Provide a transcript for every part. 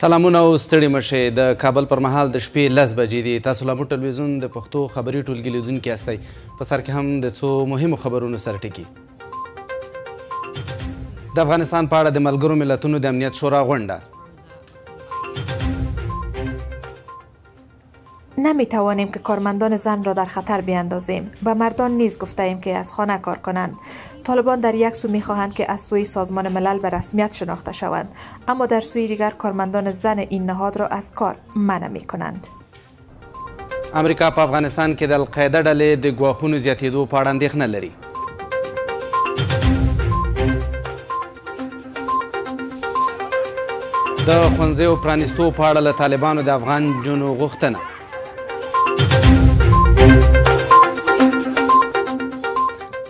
سلامونه او ستړي مشئ. د کابل پر مهال د شپې 10 بجې دي. تاسو لا موږ ټلویزیون د پښتو خبري ټولګي لیدونکي یاستئ. په سر کې هم د څو مهمو خبرونو سرټکي. د افغانستان په اړه د ملګرو ملتونو د امنیت شورا غونډه. نمیتوانیم که کارمندان زن را در خطر بیاندازیم. به مردان نیز گفته ایم که از خانه کار کنند. طالبان در یک سو میخواهند که از سوی سازمان ملل به رسمیت شناخته شوند، اما در سوی دیگر کارمندان زن این نهاد را از کار منع میکنند. امریکا په افغانستان کې د القاعده ډلې د ګواښونو زیاتېدو په اړه اندېښنه لري. د ښوونځیو پرانیستو په اړه له طالبانو د افغان نجونو غوښتنه.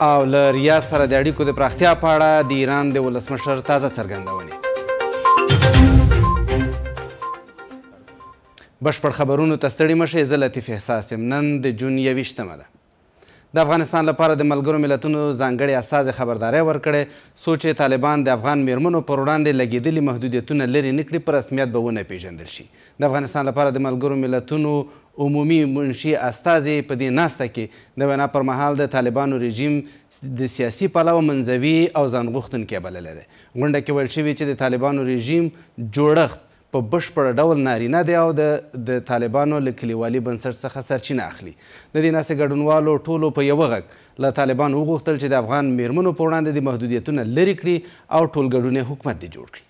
او له ریاض سره د اړیکو د پراختیا په اړه د ایران د ولسمشر تازه څرګندونې. بشپړ خبرونو ته ستړي مشئ. زه لطیف احساس یم. نن د جون 21مه ده. د افغانستان لپاره د ملګرو ملتونو ځانګړي استازي خبرداری ورکړی څو چې طالبان د افغان میرمنو پر وړاندې لګېدلي محدودیتونه لرې نه کړي په رسمیت به ونه پیژندل شي. د افغانستان لپاره د ملګرو ملتونو عمومي منشي استازي په دې ناسته کې د وینا پر مهال د طالبانو رژیم د سیاسي پلوه منځوي او ځان غوښتونکی بللی دی. غونډه کې ویل شوي چې د طالبانو رژیم جوړښت په بشپړ ډول نارینه دی او د طالبانو له کلیوالي بنسټ څخه سرچینه اخلي. د دې ناستې ګډونوالو ټولو په یوه غږ له طالبانو وغوښتل چې د افغان میرمنو په وړاندې د محدودیتونه لرې کړي او ټولګډونی حکومت دې جوړ کړي.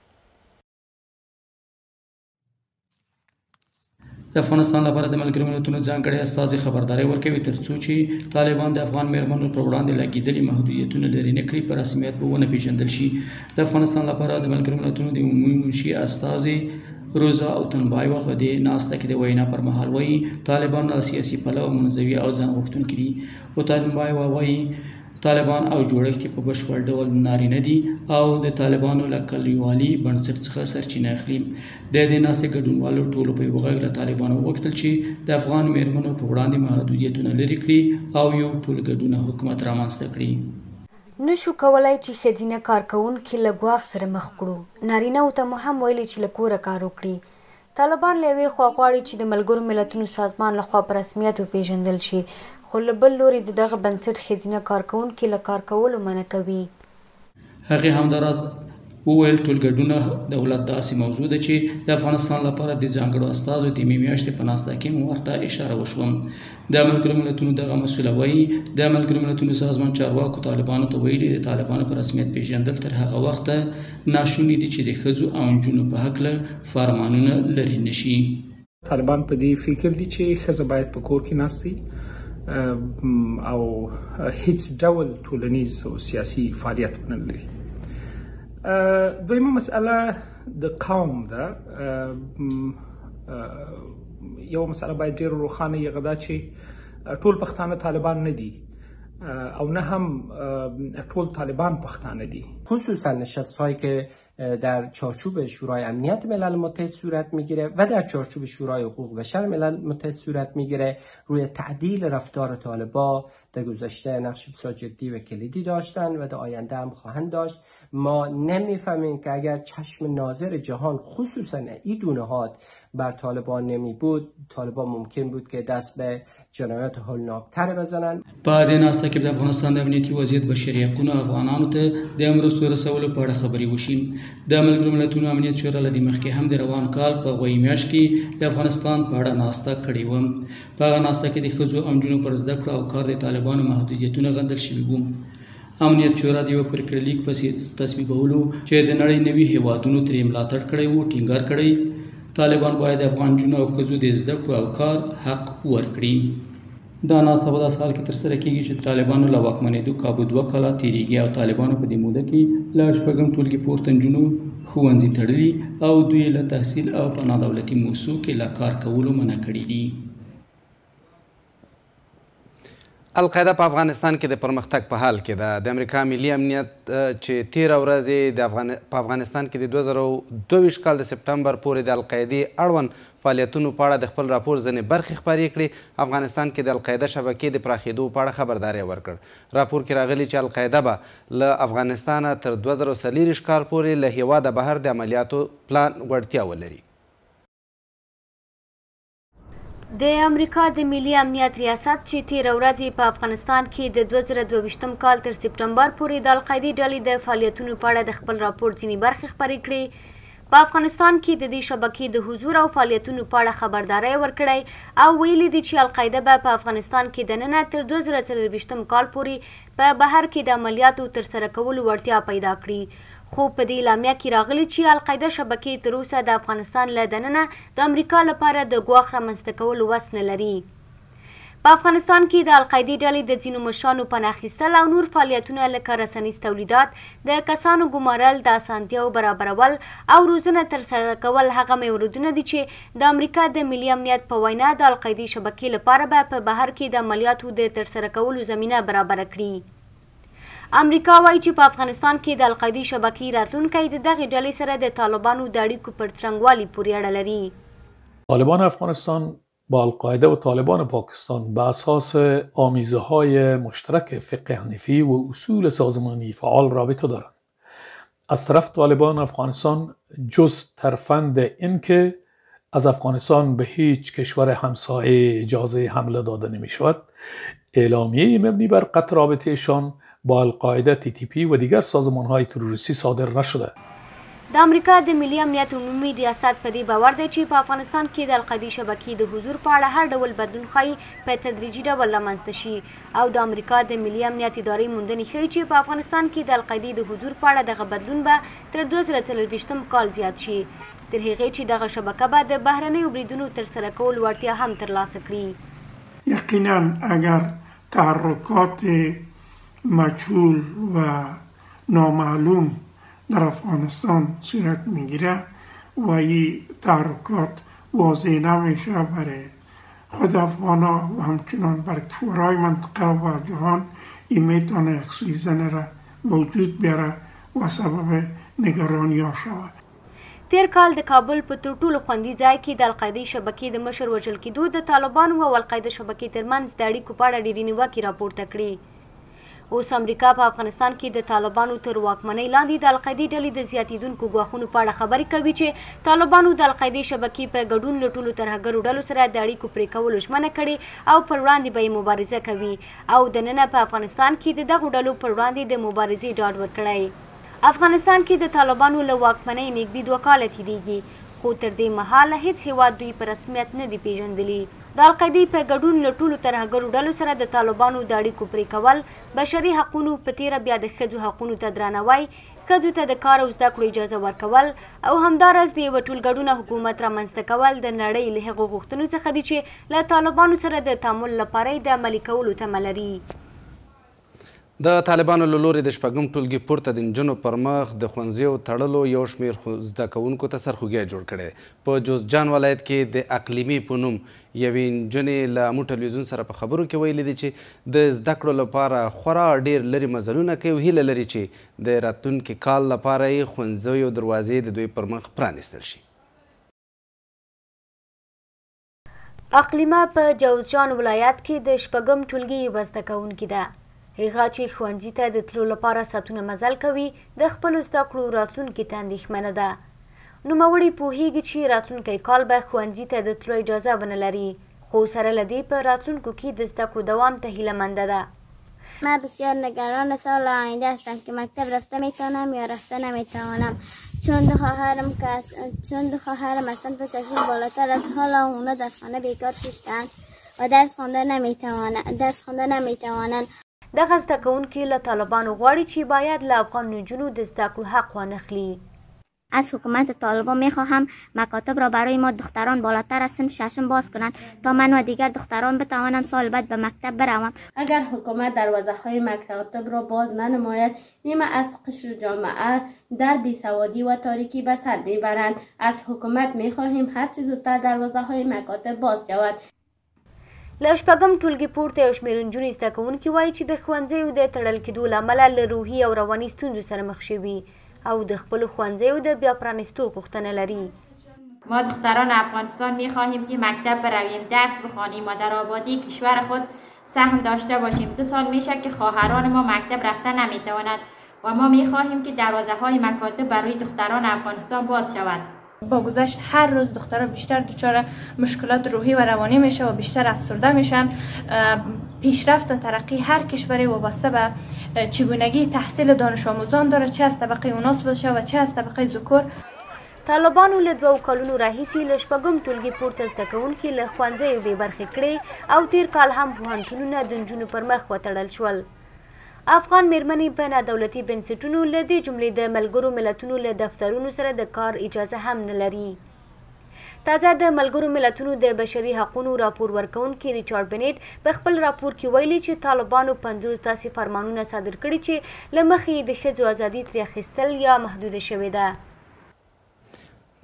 د افغانستان لپاره د ملګرو ملتونو ځانګړي استازي خبرداری ورکوي ترڅو چې طالبان د افغان میرمنو پر وړاندې لګېدلي محدودیتونه لرې نه کړي په رسمیت به ونه پیژندل شي. د افغانستان لپاره د ملګرو ملتونو د عمومي منشي استازي روزا اوتنبایوا په دې ناسته کې د وینا پر مهال وایي طالبان سیاسي پلوه منځوي او ځان غوښتونکي دي. اوتنبایوا وایي طالبان او جوړښت په بشپړ ډول نارینه دي او د طالبانو له کلیوالي بنسټ څخه سرچینه اخلي. د دې ناستې ګډونوالو ټولو په یوه غږ له طالبانو وغوښتل چې د افغان میرمنو په وړاندې محدودیتونه لرې کړي او یو ټولګډونه حکومت رامنځته کړي. نشو کولای چې ښځینه کارکوونکي له ګواښ سره مخ کړو. نارینهو ته مو هم ویلي چې له کوره کار وکړي. طالبان له یوې خوا غواړي چې د ملګرو ملتونو سازمان لخوا په رسمیت وپیژندل شي، خو له بل لوري د دغه بنسټ ښځینه کارکوونکي له کار کولو منع کوي. هغې همداراز وویل ټولګډونه دولت داسې موضوع ده چې د افغانستان لپاره د ځانګړو استازو د مې میاشتې په ناسته کې مو ورته اشاره وشوم. د ملګرو ملتونو دغه مسؤله وایي د ملګرو ملتونو سازمان چارواکو طالبانو ته ویلي د طالبانو په رسمیت پیژندل تر هغه وخته ناشوني دي چې د ښځو او نجونو په هکله فرمانونه لرې نه شي. طالبان په دې فکر دي چې ښځه باید په کور کې ناست وي او هیڅ ډول ټولنیز او سیاسي فعالیت ونه لري. دویمه مسئله د قوم ده. یو مسئله باید ډېر روښانه یې غدا چې ټول پښتانه طالبان نه دي او نه هم ټول طالبان پښتانه دي. خصوصا نشست‌هایی که در چارچوب شورای امنیت ملل متحد صورت میگیره و در چارچوب شورای حقوق بشر ملل متحد صورت میگیره روی تعدیل رفتار طالبان در گذشته نقش بسیار جدی و کلیدی داشتن و در آینده هم خواهند داشت. ما نمیفهمیم که اگر چشم ناظر جهان خصوصا این دو نهاد بر طالبان نمی بود، طالبان ممکن بود که دست به جنایات هولناکتر بزنن. په دې ناسته کې د افغانستان د امنیتي وضعیت بشري حقونو افغانانو ته د مرستو رسولو په اړه خبرې وشي. د ملګرو ملتونو امنیت شورا له دې مخکې هم د روان کال په غوی میاشت کې د افغانستان په اړه ناسته کړې وه. په هغه ناسته کې د ښځو او نجونو پر زده کړو او کار د طالبانو محدودیتونه غندل شوي وو. امنیت شورا د یو پریکړه لیک په تصویبولو چې د نړۍ نوي هیوادونو ترې ملاتړ کړی وو ټینګار کړی طالبان باید د افغان نجونو او ښځو د زده کړو او کار حق ورکړي. دا ناسته په داسې حال کې ترسره کیږي چې طالبانو له واکمنېدو کابو 2 کاله تېرېږي او طالبانو په دې موده کې له شپږم ټولګي پورته نجونو ښوونځي تړلي او دوی له تحصیل او په نادولتي موسسو کې له کار کولو منع کړي دي. القاعده په افغانستان کې د پرمختګ په حال کې ده. د امریکا ملي امنیت چې تېره ورځ په افغانستان کې د 2022 کال د سپټمبر پورې د القاعدې اړوند فعالیتونو په اړه د خپل راپور ځینې برخې خپرې کړې. افغانستان کې د القاعده شبکې د پراخېدو په اړه خبرداری ورکړ. راپور کې راغلي چې القاعده به له افغانستانه تر 2040 کال پورې له هېواده بهر د عملیاتو پلان وړتیا ولري. د امریکا د ملي امنیت ریاست چې تیره ورځ په افغانستان کې د 2022 کال تر سپټمبر پورې د القاعدې ډلې د فعالیتونو په اړه د خپل راپور ځینې برخې خپرې کړې. په افغانستان کې د دې شبکې د حضور او فعالیتونو په اړه خبرداری ورکړی او ویلي دي چې القاعده به په افغانستان کې دننه تر 2023 کال پورې په بهر کې د عملیاتو ترسره کولو وړتیا پیدا کړي. خو په دې اعلامیه کې راغلي چې القاعده شبکې تر اوسه د افغانستان له دننه د امریکا لپاره د ګواښ رامنځته کولو وس نه لري. په افغانستان کې د القاعدې ډلې د ځینو مشرانو پناه اخیستل او نور فعالیتونه لکه رسنیز تولیدات، د کسانو ګمارل، د اسانتیاو برابرول او روزنه ترسره کول هغه موردونه دي چې د امریکا د ملي امنیت په وینا د القاعدې شبکې لپاره به په بهر کې د عملیاتو د ترسره کولو زمینه برابره کړي. امریکا وایي چې په افغانستان کې د القاعدې شبکې راتلونکی د دغې ډلې سره د طالبانو د اړیکو پر څرنګوالي پورې اړه لري. طالبان افغانستان با القاعده و طالبان پاکستان به اساس آمیزه های مشترک فقه حنفی و اصول سازمانی فعال رابطه دارند. از طرف طالبان افغانستان جز ترفند این که از افغانستان به هیچ کشور همسایه اجازه حمله داده نمی شود، اعلامیه مبنی بر قطع رابطهشان با القاعده TTP و دیگر سازمان های تروریستی صادر نشده. د امریکا د ملي امنیت عمومي ریاست په دې باور دی چې په افغانستان کې د القاعدې شبکې د حضور په اړه هر ډول بدلون ښایي په تدریجي ډول رامنځته شي او د امریکا د ملي امنیت ادارې موندنې ښیي چې په افغانستان کې د القاعدې د حضور په اړه دغه بدلون به تر 2023 کال زیات شي، تر هغې چې دغه شبکه به د بهرنیو بریدونو ترسره کولو وړتیا هم ترلاسه کړي. یقینا اگر تحرکات مجهول و نامعلوم در افغانستان صورت میگیره و این تحرکات واضح نمیشه برای خود افغانا و همچنان بر کشورهای منطقه و جهان، این میتونه یک سویزن را وجود بیاره و سبب نگرانی ها شود. تیر کال د کابل په تر ټولو خوندي ځای کې د القاعدې شبکې د مشر وژل کېدو د طالبانو او القاعده شبکې ترمنځ د اړیکو په اړه ډېرې نیوکې راپورته کړي. اوس امریکا په افغانستان کې د طالبانو تر واکمنۍ لاندې د القاعدې ډلې د زیاتېدونکو ګواښونو په اړه خبرې کوي چې طالبانو د القاعدې شبکې په ګډون له ټولو ترهګرو ډلو سره د اړیکو پرې کولو ژمنه کړې او پر وړاندې به یې مبارزه کوي او دننه په افغانستان کې د دغو ډلو پر وړاندې د مبارزې ډاډ ورکړی. افغانستان کې د طالبانو له واکمنۍ نږدې 2 کاله تېرېږي خو تر دې مهاله هیڅ هیواد دوی په رسمیت نه دي پیژندلي. د القاعدې په ګډون له ټولو ترهګرو ډلو سره د طالبانو د اړیکو پرې کول، بشري حقونو په تیره بیا د ښځو حقونو ته درناوی، ښځو ته د کار او زده کړو اجازه ورکول او همداراز د یوه ټولګډونه حکومت رامنځته کول د نړۍ له هغو غوښتنو څخه دي چې له طالبانو سره د تعامل لپاره یې د عملي کولو تمه لري. د طالبانو له لورې د شپږم ټولګي پورته د نجونو پر مخ د ښوونځیو تړلو یو شمېر زده کوونکو ته سرخوږی جوړ کړی. په جوزجان ولایت کې د اقلیمي په نوم یوې نجونې له موږ ټلویزیون سره په خبرو کې ویلي دي چې د زده کړو لپاره خورا ډېر لرې مزلونه کوي او هیله لري چې د راتلونکي کال لپاره یې ښوونځیو دروازې د دوی پر مخ پرانیستل شي. اقلیمه په جوزجان ولایت کې د شپږم ټولګي یوه زده کوونکې ده. هغه چې ښوونځي ته د تلو لپاره ساعتونه مزل کوي د خپلو زده کړو راتلونکي ته اندېښمنه ده. نوموړې پوهیږي چې راتلونکی کال به ښوونځي ته د تلو اجازه ونه لري خو سره له دې په راتلونکو کې د زده کړو دوام ته هیله منده ده. من بسیار نگران سال آینده هستم که مکتب رفته میتوانم یا رفته نمیتوانم چون دو خواهرم از صنف ششم بالاتر از حال اونا در خانه بیکار شدند و درس خوانده نمیتوانند. دغه زده کوونکي له طالبانو غواړي چې باید له افغان نجونو د زده کړو حق وانخلي. از حکومت طالبان میخواهم مکاتب را برای ما دختران بالاتر از صنف ششم باز کنند تا من و دیگر دختران بتوانم سال بعد به مکتب بروم. اگر حکومت دروازه های مکاتب را باز ننماید نیمه از قشر جامعه در بیسوادی و تاریکی به سر میبرند. از حکومت میخواهیم هرچه زودتر دروازه های مکاتب باز شود. له شپږم ټولګي پورته یو شمېر نجونې زده کوونکي وایي چې د ښوونځیو د تړل کېدو له امله له روحي او رواني ستونزو سره مخ شوي او د خپلو ښوونځیو د بیا پرانیستو غوښتنه لري. ما دختران افغانستان می‌خواهیم که مکتب برویم، درس بخوانیم و در آبادی کشور خود سهم داشته باشیم. 2 سال میشه که خواهران ما مکتب رفته نمیتواند و ما می‌خواهیم که دروازه‌های مکاتب برای دختران افغانستان باز شود. با گذشت هر روز دخترها بیشتر دچار مشکلات روحی و روانی میشه و بیشتر افسرده میشن. پیشرفت و ترقی هر کشوری وابسته به چگونگی تحصیل دانش آموزان داره، چه از طبقه اوناس باشه و چه از طبقه ذکور. طالبانو له 2 کلونو راهیسې له 6م ټولګي پورته زده کوونکي له ښوونځیو بې برخې کړې او تیر کال هم پوهنتونونه د نجونو پر مخ وتړل شول. افغان میرمنې په نادولتي بنسټونو له دې جملې د ملګرو ملتونو له دفترونو سره د کار اجازه هم نه لري. تازه د ملګرو ملتونو د بشري حقوقو راپور ورکوونکي ریچارډ بنیټ په خپل راپور کې ویلي چې طالبانو 50 داسې فرمانونه صادر کړي چې له مخې د ښځو ازادي ترې اخیستل یا محدوده شوې ده.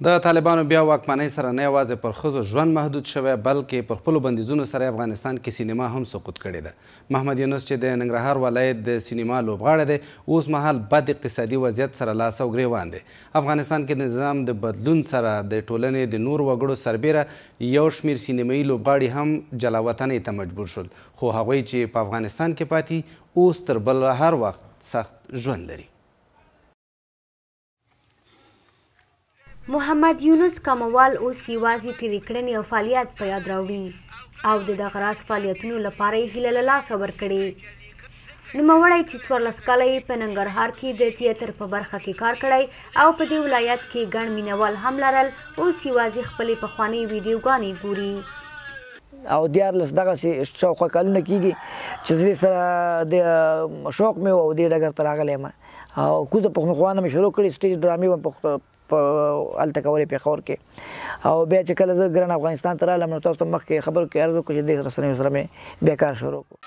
د طالبانو بیا واکمنۍ سره نه یوازې پر ښځو ژوند محدود شوی بلکې پر خپلو بندیزونو سره افغانستان کې سینما هم سقوط کړې ده. محمد یونس چې د ننګرهار ولایت د سینما لوبغاړی دی اوس مهال بد اقتصادي وضعیت سره لاس او ګریوان دی. افغانستان کې د نظام د بدلون سره د ټولنې د نورو وګړو سربیره یو شمېر سینمایي لوبغاړي هم جلا وطنۍ ته مجبور شول، خو هغوی چې په افغانستان کې پاتې اوس تر بل هر وخت سخت ژوند لري. محمد یونس کاموال اوس یوازې تېرې کړنې او فعالیت په یاد راوړي او د دغه راز فعالیتونو لپاره یې هیله له لاسه ورکړې. نوموړی چې 14 کاله یې په ننګرهار کې د تیاتر په برخه کې کار کړی او په دې ولایت کې ګڼ مینوال هم لرل، اوس یوازې خپلې پخوانۍ ویډیوګانې ګوري. او 14 دغسې شاوخوا کلونه کېږي چې زه سره د شوق مې و او دې ډګر ته راغلی یم او کوزه پښتونخوا نه مې شروع کړې، سټیج ډرامې به هلته کولې پېښور کې. او بیا چې کله زه ګران افغانستان ته رالم نو تاسو ته مخکې خبرو کې عرض وکړو چې دې رسنیو سره مې بیا کار شروع کړو.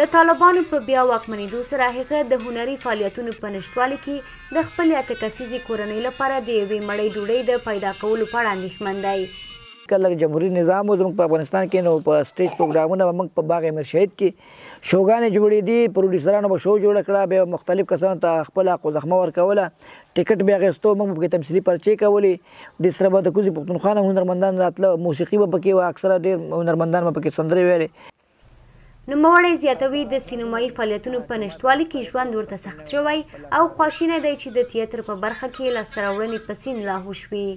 د طالبانو په بیا واکمنېدو سره هغه د هنري فعالیتونو په نشتوالي کې د خپلې 8 کسیزې کورنۍ لپاره د یوې مړۍ ډوډۍ د پیدا کولو په اړه اندېښمن دی. کله جمهوري نظام و زموږ په افغانستان کې نو په سټیج پروګرامونه به موږ په باغ امیر شهید کې شوګانې جوړېدې، پروډیوسرانو به شو جوړه کړه، بیا مختلف کسانو ته خپله حق زخمه ورکوله، ټکټ بیا اخیستو، موږ به پکې تمثیلي پرچې کولې، دې سره به د کوزې پښتونخوا نه هنرمندان راتله، موسیقي به پکې وه، اکثره ډېر هنرمندان به پکې سندرې ویلې. نوموړی زیاتوي د سینمایي فعالیتونو په نشتوالي کې ژوند ورته سخت شوی او خواشینی دی چې د تیاتر په برخه کې لاسته راوړنې په سیند لاهو شوې.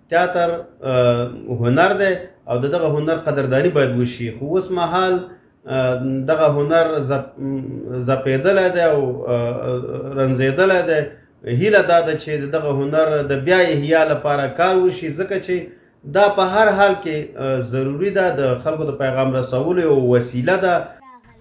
تیاتر هنر دی او دغه هنر قدردانی باید وشي، خو اوس مهال دغه هنر زپېدلی دی او رنځېدلی دی. هیله دا ده چې دغه هنر د بیا احیا لپاره کار وشي، ځکه چې دا په هر حال کې ضروري ده، د خلکو د پیغام رسولو یو وسیله ده.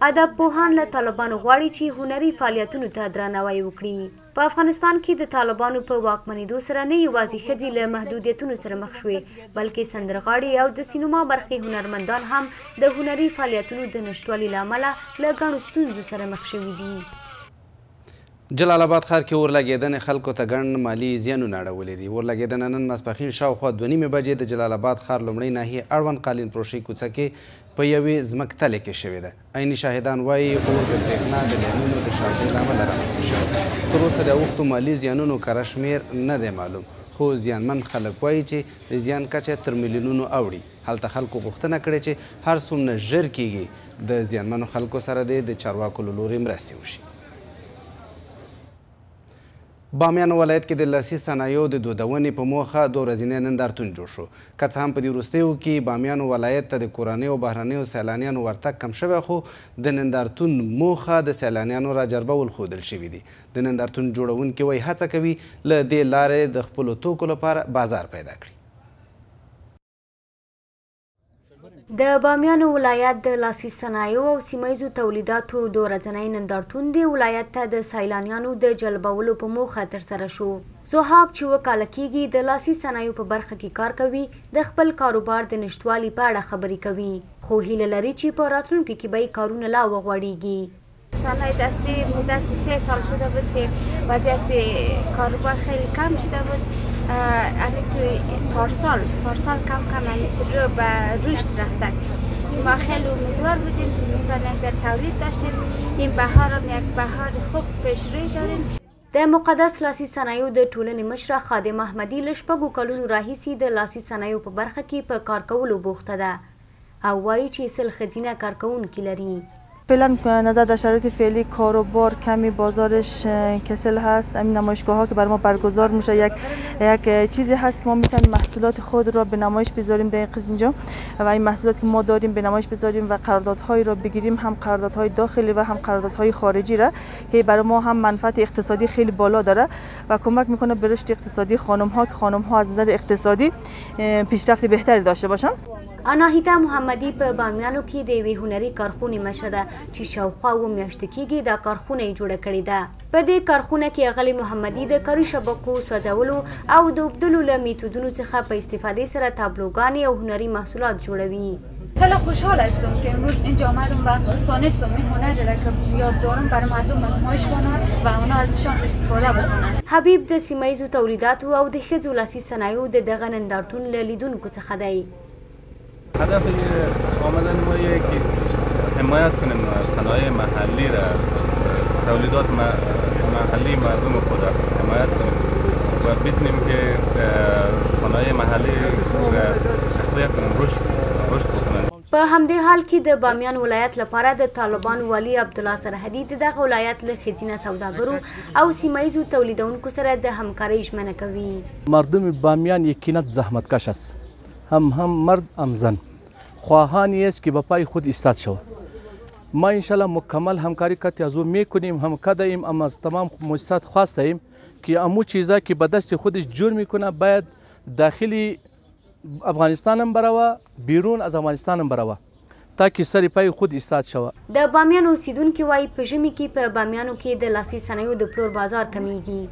ادب پوهان له طالبانو غواړي چې هنري فعالیتونو ته درناوی وکړي. په افغانستان کې د طالبانو په واکمنېدو سره نه یوازې ښځې له محدودیتونو سره مخ شوې بلکې سندرغاړي او د سینما برخې هنرمندان هم د هنري فعالیتونو د نشتوالي له امله له ګڼو ستونزو سره مخ شوي دي. جلال آباد ښار کې اورلګېدنې خلکو ته ګڼ مالي زیانونه اړولي دي. اورلګېدنه نن ماسپښین شاوخوا 2:30 بجې د جلال آباد ښار لومړۍ ناحیې اړوند قالین پروشۍ کوڅه کې په یوې ځمکتلې کې شوې ده. عیني شاهدان وایي اور د برېښنا د لاینونو د شارټۍ له امله رامنځته شوی. تر اوسه د اوښتو مالي زیانونو کره شمېر نه دی معلوم، خو زیانمن خلک وایي چې د زیان کچه تر میلیونونو اوړي. هلته خلکو غوښتنه کړې چې هر څومره ژر کیږي د زیانمنو خلکو سره د چارواکو له لورې مرستې وشي. بامیانو ولایت کې د لاسي صنایعو د دودونې په موخه 2 ورځنی نندارتون جوړ شو. که څه هم په دې وروستیو کې بامیانو ولایت ته د کورنیو بهرنیو سیلانیانو ورتګ کم شوی، خو د نندارتون موخه د سیلانیانو راجربول ښودل شوي دي. د نندارتون جوړونکي وایي هڅه کوي له دې لارې د خپلو توکو لپاره بازار پیدا کړي. د بامیانو ولایت د لاسي صنایعو او سیمهییزو تولیداتو 2 ورځنی نندارتون د ولایت ته د سیلانیانو د جلبولو په موخه ترسره شو. زوحاق چې 2 کاله کېږي د لاسي صنایعو په برخه کې کار کوي، د خپل کاروبار د نشتوالي په اړه خبرې کوي، خو هیله لري چې په راتلونکي کې به یې کارونه لا وغوړېږي. صنایع دستی مدت 3 سال شده بود که وضعیت کاروبار خیلی کم شده بود. همین توی پارسال کم همینطور رو به رشد رفته. ما خیلی امیدوار بودیم، زمستان یک ذره تولید داشتیم، این بهار هم یک بهار خوب پیش روی داریم. د مقدس لاسي صنایعو د ټولنې مشره خادم احمدي له 6 کلونو راهیسې د لاسي صنایعو په برخه کې په کار کولو بوخته ده او وایي چې 100 ښځینه کارکوونکي لري. فعلا نظر در شرایط فعلی کاروبار کمی بازارش کسل هست. این نمایشگاه ها که برای ما برگزار میشه یک چیزی هست که ما میتونیم محصولات خود را به نمایش بذاریم در این قسم اینجا و این محصولات که ما داریم به نمایش بذاریم و قراردادهایی را بگیریم، هم قراردادهای داخلی و هم قراردادهای خارجی را که برای ما هم منفعت اقتصادی خیلی بالا داره و کمک میکنه به رشد اقتصادی خانم ها که خانم ها از نظر اقتصادی پیشرفت بهتری داشته باشن. اناهیتا محمدی په بامیانو کې د یوې هنري کارخونې مشره ده چې شاوخوا 7 میاشتې کېږي دا کارخونه یې جوړه کړې ده. په دې کارخونه کې اغلې محمدي د کاري شبکو سوځولو او د اوبدلو له میتودونو څخه په استفادې سره تابلوګانې او هنري محصولات جوړوي. خیلی خوشحال هستم که امروز اینجا آمدم و تانستم این هنر را که یاد دارم برای مردم نمایش کنم و اونا ازشان استفاده بکنن. حبیب د سیمه ییزو تولیداتو او د ښځو لاسي صنایعو د دغه نندارتون له لیدونکو څخه دی. هدف آمدن ما یه که حمایت کنیم صنایع محلی را، تولیدات محلی مردم خود را حمایت کنیم و بتونیم که صنایع محلی را تقویت کنیم، رشد بکنیم. په همدې حال کې د بامیان ولایت لپاره د طالبانو والي عبدالله سرحدي د دغه ولایت له ښځینه سوداګرو او سیمه ییزو تولیدونکو سره د همکارۍ ژمنه کوي. مردم بامیان یقینا زحمتکش است، هم مرد هم زن خواهانی است که به پای خود ایستاد شود. ما انشالله مکمل همکاری که تیازو میکنیم، هم کدایم، اما از تمام مؤسسات خواستیم که امو چیزا که به دست خودش جور میکنه باید داخلی افغانستان هم براوه، بیرون از افغانستان هم براوه تاکي سر پای خود ایستاد شوه. د بامیان اوسیدونکي وایي په ژمي کې په بامیانو کې د لاسي صنایعو د پلور بازار کمیږي،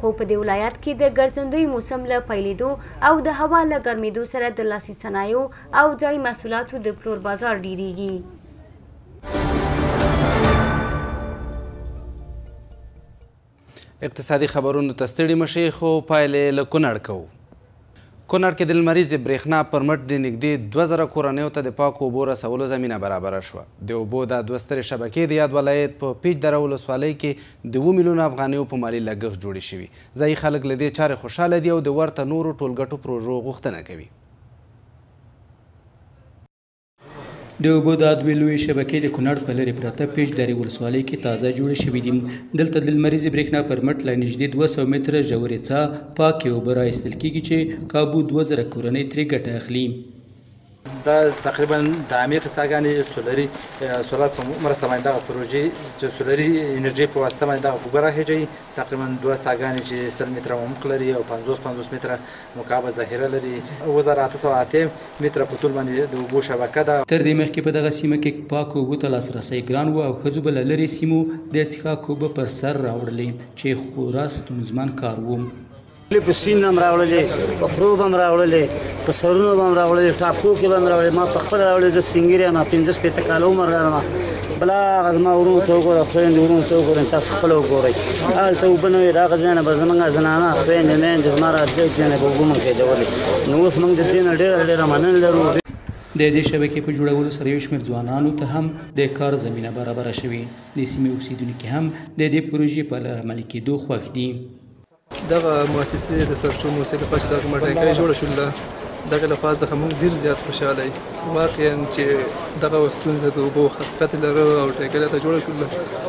خو په دې ولایت کې د ګرځندوی موسم له پیلېدو او د هوا له ګرمېدو سره د لاسي صنایعو او ځایي محصولاتو د پلور بازار ډیریږي. اقتصادي خبرونو ته ستړي مشئ خو پایلې له کونړ کوو. کونړ کې د لمریزې برېښنا پر مټ د نږدې 2000 کورنیو ته د پاکو اوبو رسولو زمینه برابره شوه. د اوبو دا 2 سترې شبکې د یاد ولایت په پیج دره ولسوالۍ کې د 7 میلیونه افغانیو په مالي لګښت جوړې شوي. ځایي خلک له دې چارې خوشحاله دي او د ورته نورو ټولګټو پروژو غوښتنه کوي. د اوبو د دوې لویې شبکې د کونړ په لرې پرته پیج درې ولسوالۍ کې تازه جوړې شوي دي. دلته د لمریزې برېښنا پر مټ له نږدې 200 متره ژورې څاه پاکې اوبه را ایستل کېږي چې کابو 2000 کورنۍ ترې ګټه اخلي. دا تقریبا د عمیقې څاګانې سولر په مرسته باندې دغه پروژې چې سولري انرژي په واسطه باندې دغه اوبه راخېږي. تقریبا 2 څاګانې چې 100 متره عمق لري او 50 متره مکعبه ذخیره لري. 2808 متره په طول باندې د اوبو شبکه ده. تر دې مخکې په دغه سیمه کې پاکو اوبو ته لاسرسی ګران و او ښځو به له لرې سیمو د څښاک اوبه پر سر راوړلې چې خورا ستونزمن کار و. په سیند هم راوړلې، په خروب هم راوړلې، په سرونو به هم راوړلې، ټاپو کې به هم راوړلې. ما په خپله راوړلې، زه سپین ږیری یم، 15 کاله عمر لرم. بلا هغه زما ورونو ته وګوره، خویندې ورونو ته وګورئ، تاسو خپله وګورئ. هلته اوبه نه وې، د هغه ځای نه به زموږ زنانه خویندې میندې زما راتلې ځای نه به اوبه موږ خېجولې. نو اوس موږ د دې نه ډېره مننه لرو. د دې شبکې په جوړولو سره یو شمېر ځوانانو ته هم د کار زمینه برابره شوې. د سیمې اوسېدونکي هم د دې پروژې په عملي کېدو خوښ دي. دغه مؤسسې د سرچینو مؤسسې لخوا چې دغه مټاکۍ جوړه شوله، دغه لخوا څخه موږ ډېر زیات خوشحاله یو. واقعا چې دغه ستونزه د اوبو حقیقت لرو او ټاکۍ ته جوړه شوله،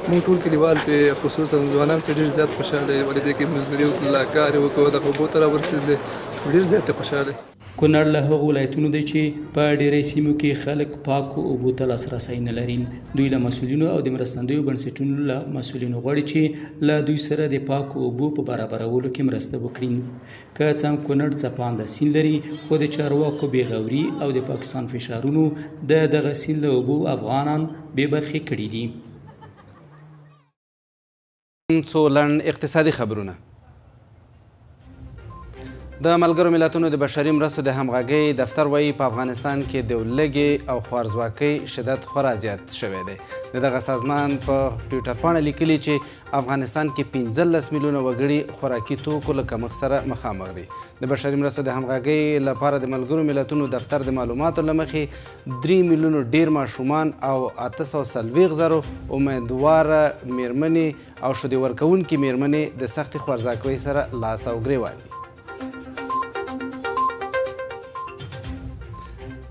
موږ ټول کلیوال پرې خصوصا ځوانان پرې ډېر زیات خوشحاله یو. ولې دې کې مزدوري وکړله، کار یې وکړو، دغه اوبو ته راورسېدلې، ډېر زیات خوشحاله. کونړ له هغو ولایتونو دی چې په ډېری سیمو کې خلک پاکو اوبو ته لاسرسی نه لري. دوی له مسؤلینو او د مرستندویو بنسټونو له مسؤلینو غواړي چې له دوی سره د پاکو اوبو په برابرولو کې مرسته وکړي. که څه هم کونړ څپانده سیند لري، خو د چارواکو بېغوري او د پاکستان فشارونو د دغه سیند له اوبو افغانان بې برخې کړي دي. څو لنډ اقتصادي خبرونه. د ملګرو ملتونو د بشري مرستو د همغږۍ دفتر وایي په افغانستان کې د لږې او خوارځواکۍ شدت خورا زیات شوی دی. د دغه سازمان په ټویټر پاڼه لیکلي چې افغانستان کې 15 میلیونه وګړي خوراکي توکو له کمښت سره مخامخ دي. د بشري مرستو د همغږۍ لپاره د ملګرو ملتونو دفتر د معلوماتو له مخې 3 میلیونو ډیر ماشومان او 840,000 امیدواره میرمنې او شیدې ورکوونکې میرمنې د سختې خوارځواکۍ سره لاس او ګرېوان دي.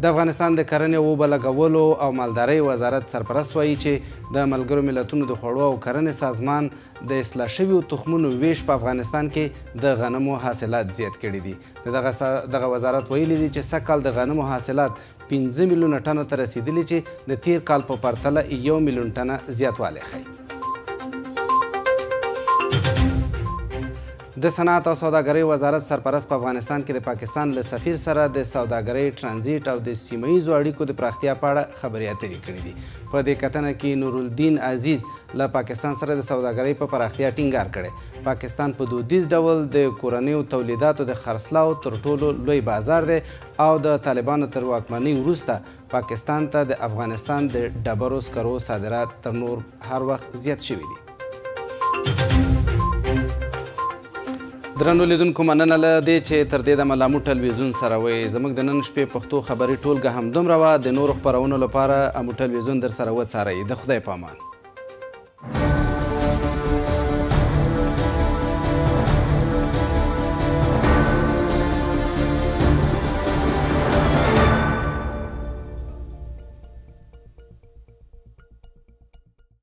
د افغانستان د کرنې او اوبه لګولو او مالدارۍ وزارت سرپرست وایي چې د ملګرو ملتونو د خوړو او کرنې سازمان د اصلاح شویو تخمونو ویش په افغانستان کې د غنمو حاصلات زیات کړي دي. دغه وزارت ویلي دي چې سږ کال د غنمو حاصلات 5 میلیونه ټنو ته رسیدلي چې د تیر کال په پرتله 1 میلیون ټنه زیاتوالی ښیي. د صنعت او سوداګرۍ وزارت سرپرست په افغانستان کې د پاکستان له سفیر سره د سوداګرۍ ټرانزیټ او د سیمه ییزو اړیکو د پراختیا په اړه خبرې اترې کړې دي. په دې کتنه کې نورالدین عزیز له پاکستان سره د سوداګرۍ په پراختیا ټینګار کړی. پاکستان په دودیز ډول د کورنیو تولیداتو د خرڅلاو تر ټولو لوی بازار دی او د طالبانو تر واکمنۍ وروسته پاکستان ته د افغانستان د ډبرو سکرو صادرات تر نور هر وخت زیات شوي دي. درنو لیدونکو مننه له دې چې تر دې دمه لا مو ټلویزیون سره وئ. زموږ د نن شپې پښتو خبري ټولګه همدومره وه. د نورو خپرونو لپاره امو ټلویزیون در سره وڅارئ. د خدای په امان.